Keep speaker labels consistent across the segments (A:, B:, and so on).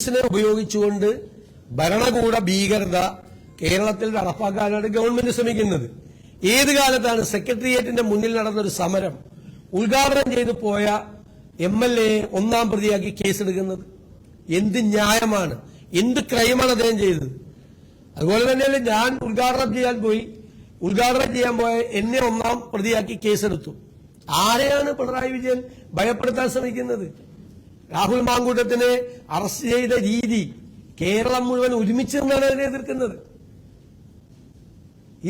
A: പോലീസിനെ ഉപയോഗിച്ചുകൊണ്ട് ഭരണകൂട ഭീകരത കേരളത്തിൽ നടപ്പാക്കാനാണ് ഗവൺമെന്റ് ശ്രമിക്കുന്നത്. ഏത് കാലത്താണ് സെക്രട്ടേറിയറ്റിന്റെ മുന്നിൽ നടന്നൊരു സമരം ഉദ്ഘാടനം ചെയ്തു പോയ MLA ഒന്നാം പ്രതിയാക്കി കേസെടുക്കുന്നത്? എന്ത് ന്യായമാണ്? എന്ത് ക്രൈമാണ് അദ്ദേഹം ചെയ്തത്? അതുപോലെ തന്നെയല്ലേ ഞാൻ ഉദ്ഘാടനം ചെയ്യാൻ പോയ എന്നെ ഒന്നാം പ്രതിയാക്കി കേസെടുത്തു. ആരെയാണ് പിണറായി വിജയൻ ഭയപ്പെടുത്താൻ ശ്രമിക്കുന്നത്? രാഹുൽ മാങ്കൂട്ടത്തിനെ അറസ്റ്റ് ചെയ്ത രീതി കേരളം മുഴുവൻ ഒരുമിച്ച് നിന്നാണ് അതിനെ എതിർക്കുന്നത്.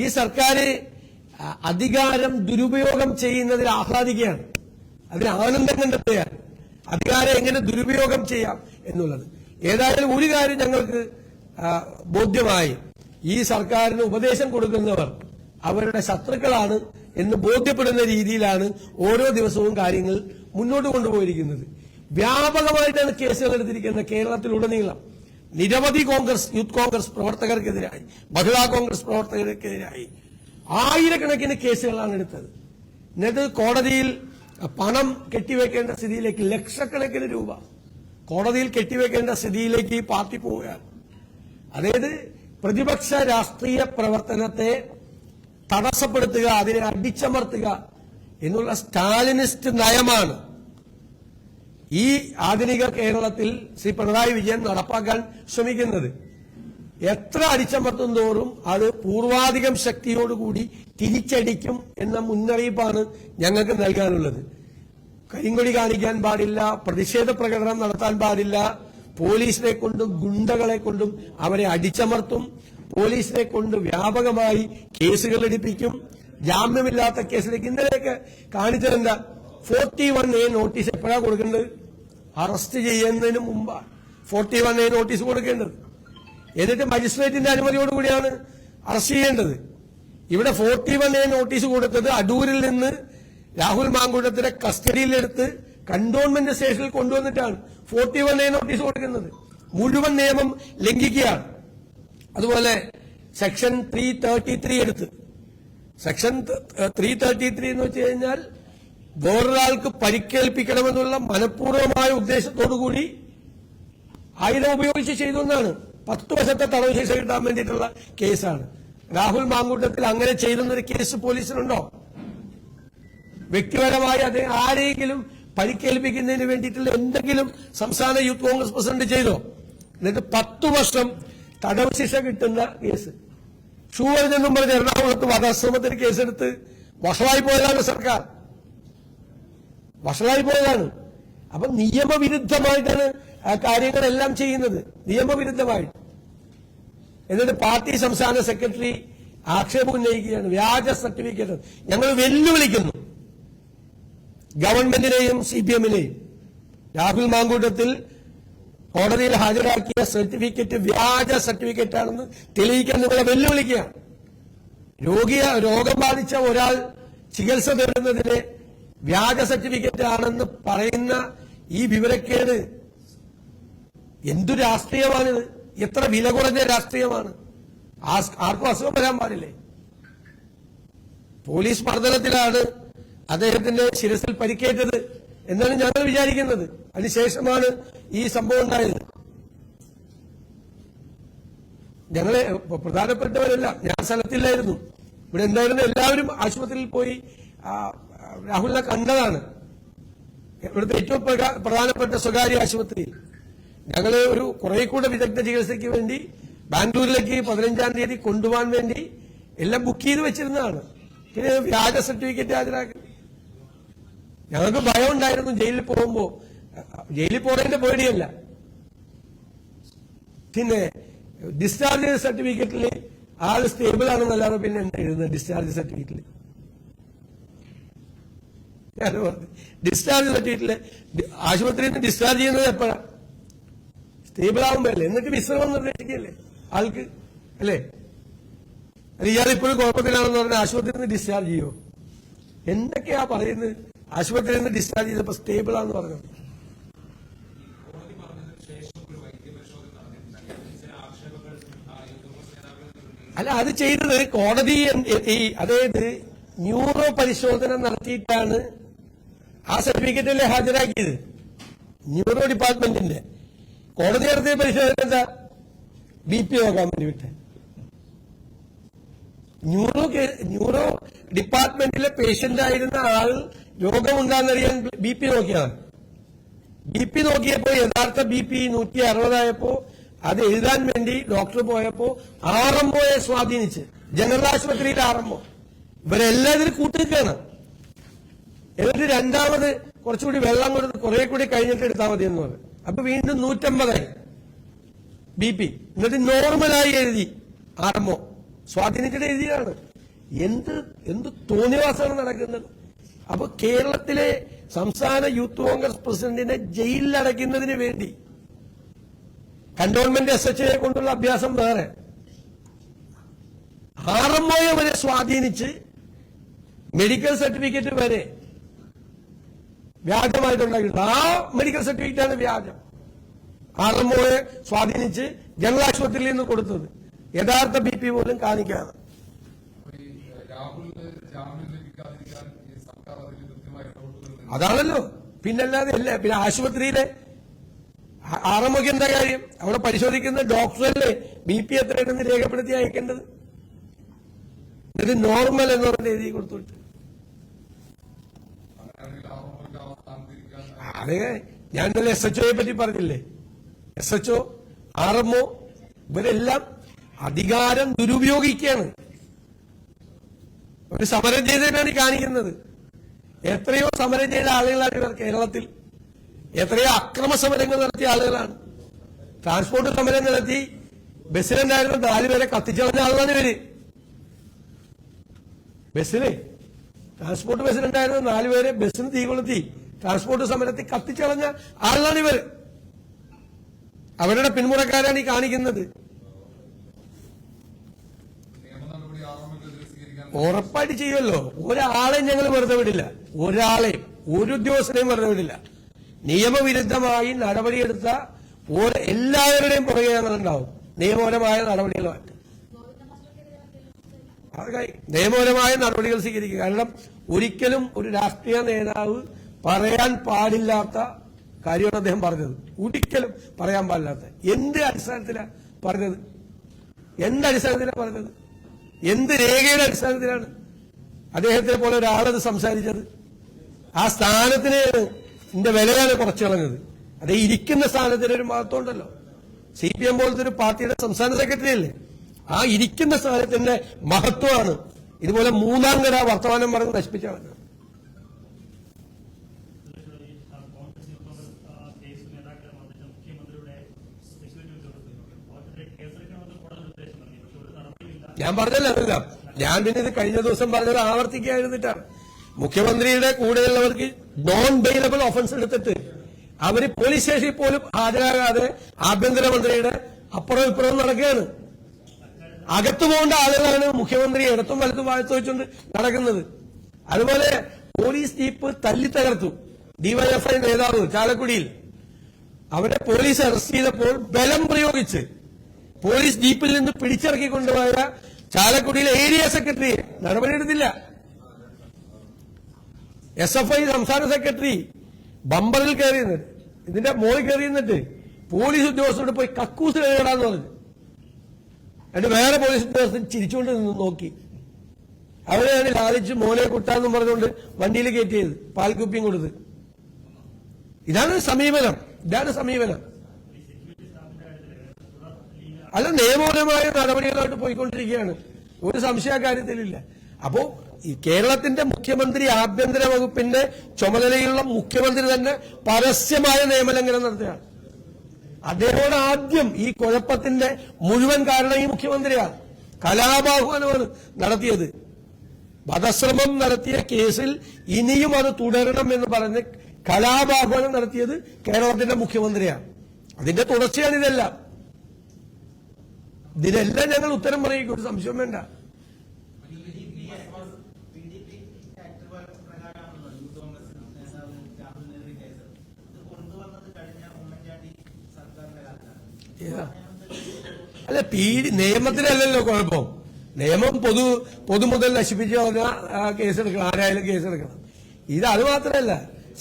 A: ഈ സർക്കാർ അധികാരം ദുരുപയോഗം ചെയ്യുന്നതിൽ ആഹ്ലാദിക്കുകയാണ്, അതിന് ആനന്ദം കണ്ടെത്തുകയാണ്. അധികാരം എങ്ങനെ ദുരുപയോഗം ചെയ്യാം എന്നുള്ളത്. ഏതായാലും ഒരു കാര്യം ഞങ്ങൾക്ക് ബോധ്യമായി, ഈ സർക്കാരിന് ഉപദേശം കൊടുക്കുന്നവർ അവരുടെ ശത്രുക്കളാണ് എന്ന് ബോധ്യപ്പെടുന്ന രീതിയിലാണ് ഓരോ ദിവസവും കാര്യങ്ങൾ മുന്നോട്ട് കൊണ്ടുപോയിരിക്കുന്നത്. വ്യാപകമായിട്ടാണ് കേസുകൾ എടുത്തിരിക്കുന്നത്. കേരളത്തിലുടനീളം നിരവധി യൂത്ത് കോൺഗ്രസ് പ്രവർത്തകർക്കെതിരായി, മഹിളാ കോൺഗ്രസ് പ്രവർത്തകർക്കെതിരായി ആയിരക്കണക്കിന് കേസുകളാണ് എടുത്തത്. എന്നിട്ട് കോടതിയിൽ പണം കെട്ടിവെക്കേണ്ട സ്ഥിതിയിലേക്ക്, ലക്ഷക്കണക്കിന് രൂപ കോടതിയിൽ കെട്ടിവെക്കേണ്ട സ്ഥിതിയിലേക്ക് ഈ പാർട്ടി പോവുകയാണ്. അതായത് പ്രതിപക്ഷ രാഷ്ട്രീയ പ്രവർത്തനത്തെ തടസ്സപ്പെടുത്തുക, അതിനെ അടിച്ചമർത്തുക എന്നുള്ള സ്റ്റാലിനിസ്റ്റ് നയമാണ് ഈ ആധുനിക കേരളത്തിൽ ശ്രീ പിണറായി വിജയൻ നടപ്പാക്കാൻ ശ്രമിക്കുന്നത്. എത്ര അടിച്ചമർത്തും തോറും അത് പൂർവാധികം ശക്തിയോടുകൂടി തിരിച്ചടിക്കും എന്ന മുന്നറിയിപ്പാണ് ഞങ്ങൾക്ക് നൽകാനുള്ളത്. കരിങ്കൊടി കാണിക്കാൻ പാടില്ല, പ്രതിഷേധ പ്രകടനം നടത്താൻ പാടില്ല, പോലീസിനെ കൊണ്ടും ഗുണ്ടകളെ കൊണ്ടും അവരെ അടിച്ചമർത്തും, പോലീസിനെ കൊണ്ട് വ്യാപകമായി കേസുകൾ എടുപ്പിക്കും, ജാമ്യമില്ലാത്ത കേസിലേക്ക്. ഇന്നലെയൊക്കെ കാണിച്ചതെന്താ? 41A നോട്ടീസ് എപ്പോഴാണ് കൊടുക്കേണ്ടത്? അറസ്റ്റ് ചെയ്യുന്നതിന് മുമ്പാണ് 41A നോട്ടീസ് കൊടുക്കേണ്ടത്. എന്നിട്ട് മജിസ്ട്രേറ്റിന്റെ അനുമതിയോടുകൂടിയാണ് അറസ്റ്റ് ചെയ്യേണ്ടത്. ഇവിടെ 41A നോട്ടീസ് കൊടുത്തത് അടൂരിൽ നിന്ന് രാഹുൽ മാങ്കൂട്ടത്തിനെ കസ്റ്റഡിയിലെടുത്ത് കന്റോൺമെന്റ് സ്റ്റേഷനിൽ കൊണ്ടുവന്നിട്ടാണ് 41A നോട്ടീസ് കൊടുക്കുന്നത്. മുഴുവൻ നിയമം ലംഘിക്കുകയാണ്. അതുപോലെ സെക്ഷൻ 333 എടുത്ത്, സെക്ഷൻ 333 എന്ന് വെച്ച് കഴിഞ്ഞാൽ വേറൊരാൾക്ക് പരിക്കേൽപ്പിക്കണമെന്നുള്ള മനഃപൂർവ്വമായ ഉദ്ദേശത്തോടുകൂടി ആയുധം ഉപയോഗിച്ച് ചെയ്തെന്നാണ്. 10 വർഷത്തെ തടവ് ശിക്ഷ കിട്ടാൻ വേണ്ടിയിട്ടുള്ള കേസാണ്. രാഹുൽ മാങ്കൂട്ടത്തിൽ അങ്ങനെ ചെയ്തെന്നൊരു കേസ് പോലീസിനുണ്ടോ? വ്യക്തിപരമായി അത് ആരെങ്കിലും പരിക്കേൽപ്പിക്കുന്നതിന് വേണ്ടിയിട്ടുള്ള എന്തെങ്കിലും സംസ്ഥാന യൂത്ത് കോൺഗ്രസ് പ്രസിഡന്റ് ചെയ്തോ? എന്നിട്ട് 10 വർഷം തടവ് ശിക്ഷ കിട്ടുന്ന കേസ്. ഷൂവറിനെന്നും പറഞ്ഞ് എറണാകുളത്ത് വധശ്രമത്തിന് കേസെടുത്ത് വഷളായി പോയതാണ് സർക്കാർ, വഷളായി പോയതാണ്. അപ്പൊ നിയമവിരുദ്ധമായിട്ടാണ് ആ കാര്യങ്ങളെല്ലാം ചെയ്യുന്നത്, നിയമവിരുദ്ധമായിട്ട്. എന്നിട്ട് പാർട്ടി സംസ്ഥാന സെക്രട്ടറി ആക്ഷേപം ഉന്നയിക്കുകയാണ്, വ്യാജ സർട്ടിഫിക്കറ്റ്. ഞങ്ങൾ വെല്ലുവിളിക്കുന്നു ഗവൺമെന്റിനെയും CPM-നെയും. രാഹുൽ മാങ്കൂട്ടത്തിൽ കോടതിയിൽ ഹാജരാക്കിയ സർട്ടിഫിക്കറ്റ് വ്യാജ സർട്ടിഫിക്കറ്റാണെന്ന് തെളിയിക്കാൻ നിങ്ങളെ വെല്ലുവിളിക്കുകയാണ്. രോഗം ബാധിച്ച ഒരാൾ ചികിത്സ തേടുന്നതിന് വ്യാജ സർട്ടിഫിക്കറ്റ് ആണെന്ന് പറയുന്ന ഈ വിവരക്കേട് എന്തു രാഷ്ട്രീയമാണിത്? എത്ര വില കുറഞ്ഞ രാഷ്ട്രീയമാണ്? ആർക്കും അസുഖം വരാൻ പാടില്ലേ? പോലീസ് മർദ്ദനത്തിലാണ് അദ്ദേഹത്തിന്റെ ശിരസിൽ പരിക്കേറ്റത് എന്നാണ് ഞങ്ങൾ വിചാരിക്കുന്നത്. അതിനുശേഷമാണ് ഈ സംഭവം ഉണ്ടായത്. ഞങ്ങളെ പ്രധാനപ്പെട്ടവരെല്ലാം, ഞാൻ സ്ഥലത്തില്ലായിരുന്നു, ഇവിടെ എന്തായിരുന്നു, എല്ലാവരും ആശുപത്രിയിൽ പോയി രാഹുലിനെ കണ്ടതാണ്. ഇവിടുത്തെ ഏറ്റവും പ്രധാനപ്പെട്ട സ്വകാര്യ ആശുപത്രിയിൽ ഞങ്ങള് ഒരു കുറെ കൂടെ വിദഗ്ധ ചികിത്സയ്ക്ക് വേണ്ടി ബാംഗ്ലൂരിലേക്ക് 15-ാം തീയതി കൊണ്ടുപോകാൻ വേണ്ടി എല്ലാം ബുക്ക് ചെയ്ത് വെച്ചിരുന്നതാണ്. പിന്നെ വ്യാജ സർട്ടിഫിക്കറ്റ് ഹാജരാക്കി. ഞങ്ങൾക്ക് ഭയം ഉണ്ടായിരുന്നു ജയിലിൽ പോകുമ്പോ. ജയിലിൽ പോണതിന്റെ പേടിയല്ല, പിന്നെ ഡിസ്ചാർജ് സർട്ടിഫിക്കറ്റിൽ ആള് സ്റ്റേബിൾ ആണെന്നല്ലാതെ പിന്നെ എന്താ എഴുതുന്നത്? ഡിസ്ചാർജ് സർട്ടിഫിക്കറ്റിൽ ആശുപത്രിയിൽ നിന്ന് ഡിസ്ചാർജ് ചെയ്യുന്നത് എപ്പോഴാണ്? സ്റ്റേബിൾ ആവുമ്പോഴല്ലേ. എന്നിട്ട് വിശ്രമം നിർദ്ദേശിക്കല്ലേ ആൾക്ക്, അല്ലേ? അത് ഇയാൾ ഇപ്പോഴും കുഴപ്പത്തിലാണെന്ന് പറഞ്ഞാൽ ആശുപത്രിയിൽ നിന്ന് ഡിസ്ചാർജ് ചെയ്യോ? എന്തൊക്കെയാ പറയുന്നത്? ആശുപത്രിയിൽ നിന്ന് ഡിസ്ചാർജ് ചെയ്തപ്പോ സ്റ്റേബിൾ ആണെന്ന് പറഞ്ഞു. അല്ല, അത് ചെയ്തത് കോടതി, അതായത് ന്യൂറോ പരിശോധന നടത്തിയിട്ടാണ് ആ സർട്ടിഫിക്കറ്റല്ലേ ഹാജരാക്കിയത്, ന്യൂറോ ഡിപ്പാർട്ട്മെന്റിന്റെ. കോടതി നടത്തിയ പരിശോധന എന്താ? BP നോക്കാൻ വേണ്ടി വിട്ടെ. ന്യൂറോ ഡിപ്പാർട്ട്മെന്റിലെ പേഷ്യന്റ് ആയിരുന്ന ആൾ രോഗമുണ്ടാകുന്നറിയാൻ BP നോക്കിയതാണ്. BP നോക്കിയപ്പോ യഥാർത്ഥ BP 160 അത് എഴുതാൻ വേണ്ടി ഡോക്ടർ പോയപ്പോ RMOയെ സ്വാധീനിച്ച്, ജനറൽ ആശുപത്രിയിലെ RMO ഇവരെല്ലാവരും കൂട്ടിരിക്കുകയാണ്. എന്നിട്ട് രണ്ടാമത് കുറച്ചുകൂടി വെള്ളം കൊടുത്ത് കുറെ കൂടി കഴിഞ്ഞിട്ട് എടുത്താൽ മതി എന്ന് പറഞ്ഞു. അപ്പൊ വീണ്ടും 150 BP. എന്നിട്ട് നോർമലായി എഴുതി RMO സ്വാധീനിച്ചിട്ട് എഴുതിയാണ്. എന്ത് തോന്നിവാസമാണ് നടക്കുന്നത്. അപ്പൊ കേരളത്തിലെ സംസ്ഥാന യൂത്ത് കോൺഗ്രസ് പ്രസിഡന്റിനെ ജയിലിലടയ്ക്കുന്നതിന് വേണ്ടി കന്റോൺമെന്റ് SHOയെ കൊണ്ടുള്ള അഭ്യാസം വേറെ, RMOയെ വരെ സ്വാധീനിച്ച് മെഡിക്കൽ സർട്ടിഫിക്കറ്റ് വരെ വ്യാജമായിട്ടുണ്ടാക്കിയിട്ടുണ്ട്. ആ മെഡിക്കൽ സർട്ടിഫിക്കറ്റാണ് വ്യാജം. RMOയെ സ്വാധീനിച്ച് ജനറൽ ആശുപത്രിയിൽ നിന്ന് കൊടുത്തത് യഥാർത്ഥ BP പോലും കാണിക്കാതെ. അതാണല്ലോ, പിന്നല്ലാതെ അല്ല. പിന്നെ ആശുപത്രിയിലെ RMOക്ക് എന്താ കാര്യം? അവിടെ പരിശോധിക്കുന്ന ഡോക്ടറല്ലേ BP എത്രയുണ്ടെന്ന് രേഖപ്പെടുത്തി അയക്കേണ്ടത്. ഇത് നോർമൽ എന്ന് പറഞ്ഞ എഴുതി കൊടുത്തിട്ട് അതെ. ഞാൻ ഇന്നലെ SHOയെ പറ്റി പറഞ്ഞില്ലേ? SHO, RMO ഇവരെല്ലാം അധികാരം ദുരുപയോഗിക്കുകയാണ്. ഒരു സമരം ചെയ്തതിനാണ് കാണിക്കുന്നത്. എത്രയോ സമരം ചെയ്ത ആളുകളാണ് ഇവർ. കേരളത്തിൽ എത്രയോ അക്രമ സമരങ്ങൾ നടത്തിയ ആളുകളാണ്. ട്രാൻസ്പോർട്ട് സമരം നടത്തി ബസ്സിലുണ്ടായിരുന്ന 4 പേരെ കത്തിച്ചളഞ്ഞ ആളുകളാണ് ഇവര്. ബസ്സില് ട്രാൻസ്പോർട്ട് ബസ്സിലുണ്ടായിരുന്ന 4 പേരെ ബസ്സിന് തീ കൊളുത്തി ട്രാൻസ്പോർട്ട് സമരത്തിൽ കത്തിച്ചളഞ്ഞ ആളുകളാണ് ഇവർ. അവരുടെ പിന്മുറക്കാരാണ് ഈ കാണിക്കുന്നത്. ഉറപ്പായിട്ട് ചെയ്യുമല്ലോ. ഒരാളെയും ഞങ്ങൾ വെറുതെ വിടില്ല. ഒരാളെയും, ഒരു ഉദ്യോഗസ്ഥനെയും വെറുതെ വിടില്ല. നിയമവിരുദ്ധമായി നടപടിയെടുത്ത എല്ലാവരുടെയും പുറകെ ഞങ്ങളുണ്ടാവും. നിയമപരമായ നടപടികളുമായിട്ട് നിയമപരമായ നടപടികൾ സ്വീകരിക്കുക. കാരണം ഒരിക്കലും ഒരു രാഷ്ട്രീയ നേതാവ് പറയാൻ പാടില്ലാത്ത കാര്യമാണ് അദ്ദേഹം പറഞ്ഞത്. ഒരിക്കലും പറയാൻ പാടില്ലാത്ത. എന്ത് അടിസ്ഥാനത്തിലാണ് പറഞ്ഞത്? എന്ത് രേഖയുടെ അടിസ്ഥാനത്തിലാണ് അദ്ദേഹത്തെ പോലെ ഒരാളത് സംസാരിച്ചത്? ആ സ്ഥാനത്തിന് എന്റെ വിലയാണ് കുറച്ചു കളഞ്ഞത്. അതേ ഇരിക്കുന്ന സ്ഥാനത്തിന് ഒരു മഹത്വം ഉണ്ടല്ലോ. CPM പോലത്തെ ഒരു പാർട്ടിയുടെ സംസ്ഥാന സെക്രട്ടറി അല്ലേ? ആ ഇരിക്കുന്ന സ്ഥാനത്തിന്റെ മഹത്വമാണ് ഇതുപോലെ മൂന്നാം കര വർത്തമാനം പറഞ്ഞ് നശിപ്പിച്ച കളഞ്ഞത്. ഞാൻ പറഞ്ഞല്ലോ അതെല്ലാം. ഞാൻ പിന്നെ ഇത് കഴിഞ്ഞ ദിവസം പറഞ്ഞത് ആവർത്തിക്കായിരുന്നിട്ടാണ്. മുഖ്യമന്ത്രിയുടെ കൂടെയുള്ളവർക്ക് നോൺ ബെയിലബിൾ ഓഫൻസ് എടുത്തിട്ട് അവര് പോലീസ് സ്റ്റേഷനിൽ പോലും ഹാജരാകാതെ ആഭ്യന്തരമന്ത്രിയുടെ അപ്പുറം ഇപ്പുറം നടക്കുകയാണ്. അകത്തു പോകേണ്ട ആളുകളാണ് മുഖ്യമന്ത്രി ഇടത്തും വലത്തും വാഴ്ത്തു വെച്ചുകൊണ്ട് നടക്കുന്നത്. അതുപോലെ പോലീസ് ജീപ്പ് തല്ലിത്തകർത്തു DYFI നേതാവ് ചാലക്കുടിയിൽ. അവരെ പോലീസ് അറസ്റ്റ് ചെയ്തപ്പോൾ ബലം പ്രയോഗിച്ച് പോലീസ് ജീപ്പിൽ നിന്ന് പിടിച്ചിറക്കി കൊണ്ടുപോയ ചാലക്കുടിയിലെ ഏരിയ സെക്രട്ടറി നടപടിയെടുത്തില്ല. SFI സംസ്ഥാന സെക്രട്ടറി ബമ്പറിൽ കയറി നിന്നിട്ട്, ഇതിന്റെ മോളിൽ കയറി നിന്നിട്ട് പോലീസ് ഉദ്യോഗസ്ഥരോട് പോയി കക്കൂസ് കഴുകടാന്ന് പറഞ്ഞു. എന്നിട്ട് വേറെ പോലീസ് ഉദ്യോഗസ്ഥൻ ചിരിച്ചുകൊണ്ട് നിന്ന് നോക്കി. അവരെയാണ് ലാലിച്ച് മോനെ കുട്ടാന്നും പറഞ്ഞുകൊണ്ട് വണ്ടിയിൽ കയറ്റിയത്, പാൽക്കുപ്പിയും കൊടുത്ത്. ഇതാണ് സമീപനം. അല്ല, നിയമപരമായ നടപടികളായിട്ട് പോയിക്കൊണ്ടിരിക്കുകയാണ്. ഒരു സംശയ കാര്യത്തിലില്ല. അപ്പോ ഈ കേരളത്തിന്റെ മുഖ്യമന്ത്രി ആഭ്യന്തര വകുപ്പിന്റെ ചുമതലയുള്ള മുഖ്യമന്ത്രി തന്നെ പരസ്യമായ നിയമലംഘനം നടത്തുകയാണ്. അദ്ദേഹത്തോട് ആദ്യം ഈ കുഴപ്പത്തിന്റെ മുഴുവൻ കാരണം ഈ മുഖ്യമന്ത്രിയാണ്. കലാപാഹ്വാനമാണ് നടത്തിയത്. വധശ്രമം നടത്തിയ കേസിൽ ഇനിയും അത് തുടരണം എന്ന് പറഞ്ഞ് കലാപാഹ്വാനം നടത്തിയത് കേരളത്തിന്റെ മുഖ്യമന്ത്രിയാണ്. അതിന്റെ തുടർച്ചയാണ് ഇതെല്ലാം. ഇതിനെല്ലാം ഞങ്ങൾ ഉത്തരം പറയും, ഒരു സംശയം വേണ്ട. അല്ല, നിയമത്തിലല്ലല്ലോ കുഴപ്പം. നിയമം പൊതുമുതൽ നശിപ്പിച്ച് കളഞ്ഞ കേസെടുക്കണം, ആരായാലും കേസെടുക്കണം. അത് മാത്രമല്ല,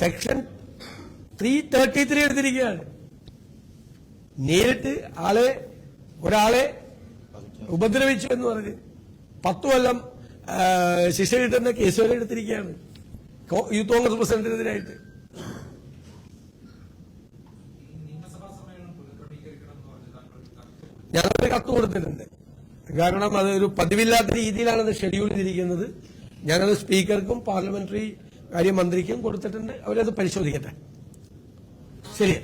A: സെക്ഷൻ 333 എടുത്തിരിക്കുകയാണ്. നേരിട്ട് ഒരാളെ ഉപദ്രവിച്ചു എന്ന് പറഞ്ഞ് 10 കൊല്ലം ശിക്ഷ കിട്ടുന്ന കേസ് വരെ എടുത്തിരിക്കുകയാണ് യൂത്ത് കോൺഗ്രസ് പ്രസിഡന്റിനെതിരായിട്ട്. ഞാനൊരു കത്ത് കൊടുത്തിട്ടുണ്ട്. കാരണം അതൊരു പതിവില്ലാത്ത രീതിയിലാണ് ഷെഡ്യൂൾ ചെയ്തിരിക്കുന്നത്. ഞാനത് സ്പീക്കർക്കും പാർലമെന്ററി കാര്യമന്ത്രിക്കും കൊടുത്തിട്ടുണ്ട്. അവരത് പരിശോധിക്കട്ടെ. ശരി.